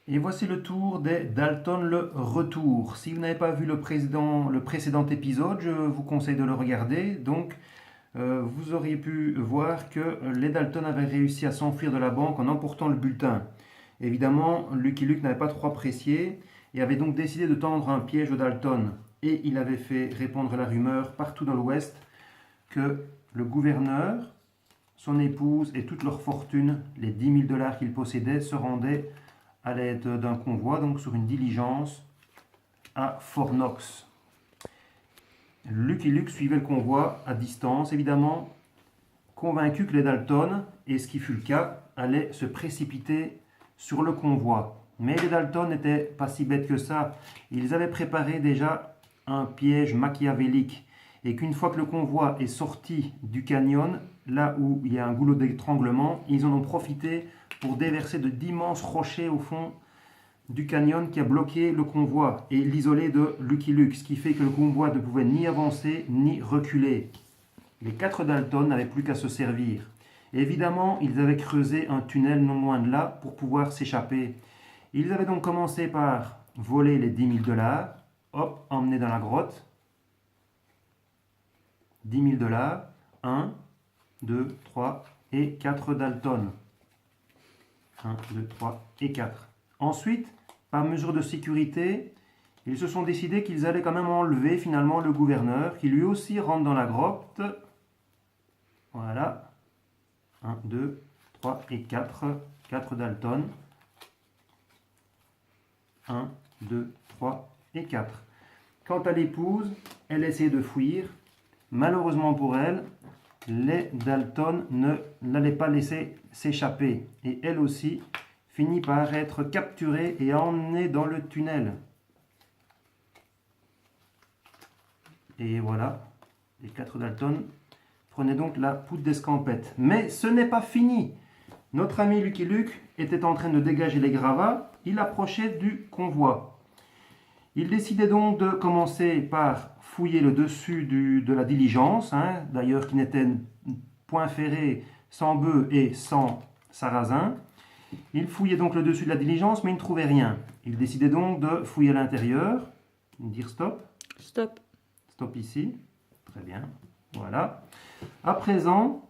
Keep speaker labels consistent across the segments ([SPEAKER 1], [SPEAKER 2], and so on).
[SPEAKER 1] Et voici le tour des Dalton, le retour. Si vous n'avez pas vu le précédent épisode, je vous conseille de le regarder. Donc, vous auriez pu voir que les Dalton avaient réussi à s'enfuir de la banque en emportant le bulletin. Évidemment, Lucky Luke n'avait pas trop apprécié et avait donc décidé de tendre un piège aux Dalton. Et il avait fait répandre la rumeur partout dans l'Ouest que le gouverneur, son épouse et toute leur fortune, les 10 000 $ qu'ils possédaient, se rendaient à l'aide d'un convoi, donc sur une diligence à Fort Knox. Lucky Luke suivait le convoi à distance, évidemment, convaincu que les Dalton, et ce qui fut le cas, allaient se précipiter sur le convoi. Mais les Dalton n'étaient pas si bêtes que ça. Ils avaient préparé déjà un piège machiavélique. Et qu'une fois que le convoi est sorti du canyon, là où il y a un goulot d'étranglement, ils en ont profité pour déverser d'immenses rochers au fond du canyon qui a bloqué le convoi et l'isoler de Lucky Luke, ce qui fait que le convoi ne pouvait ni avancer ni reculer. Les 4 Dalton n'avaient plus qu'à se servir. Et évidemment, ils avaient creusé un tunnel non loin de là pour pouvoir s'échapper. Ils avaient donc commencé par voler les 10 000 $, hop, emmenés dans la grotte. 10 000 $, 1, 2, 3 et 4 Dalton. 1, 2, 3 et 4. Ensuite, par mesure de sécurité, ils se sont décidés qu'ils allaient quand même enlever finalement le gouverneur, qui lui aussi rentre dans la grotte. Voilà. 1, 2, 3 et 4. 4 Dalton. 1, 2, 3 et 4. Quant à l'épouse, elle essayait de fuir. Malheureusement pour elle, les Dalton ne l'allaient pas laisser s'échapper. Et elle aussi finit par être capturée et emmenée dans le tunnel. Et voilà, les 4 Dalton prenaient donc la poudre d'escampette. Mais ce n'est pas fini. Notre ami Lucky Luke était en train de dégager les gravats. Il approchait du convoi. Il décidait donc de commencer par fouiller le dessus de la diligence, d'ailleurs qui n'était point ferré, sans bœuf et sans sarrasin. Il fouillait donc le dessus de la diligence, mais il ne trouvait rien. Il décidait donc de fouiller à l'intérieur, dire stop.
[SPEAKER 2] Stop.
[SPEAKER 1] Stop ici. Très bien. Voilà. À présent,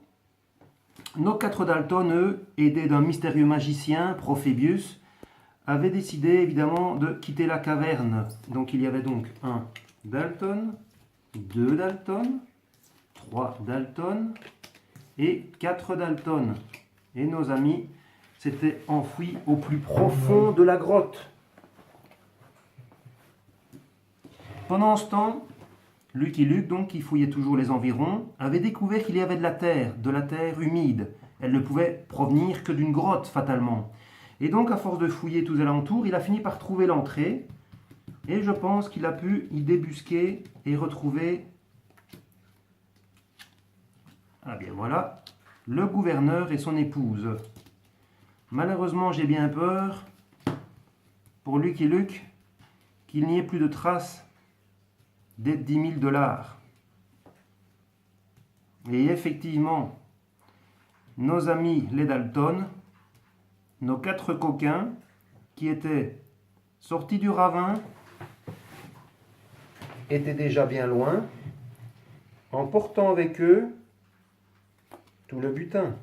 [SPEAKER 1] nos 4 Dalton, eux, aidés d'un mystérieux magicien, Prophébius, avaient décidé évidemment de quitter la caverne. Donc il y avait donc un Dalton, 2 Dalton, 3 Dalton et 4 Dalton. Et nos amis s'étaient enfouis au plus profond de la grotte. Pendant ce temps, Lucky Luke, donc, qui fouillait toujours les environs, avait découvert qu'il y avait de la terre humide. Elle ne pouvait provenir que d'une grotte, fatalement. Et donc, à force de fouiller tous alentours, il a fini par trouver l'entrée. Et je pense qu'il a pu y débusquer et retrouver, ah bien voilà, le gouverneur et son épouse. Malheureusement, j'ai bien peur, pour Lucky Luke, qu'il n'y ait plus de traces des 10 000 $. Et effectivement, nos amis les Dalton, nos 4 coquins qui étaient sortis du ravin, étaient déjà bien loin, emportant avec eux tout le butin.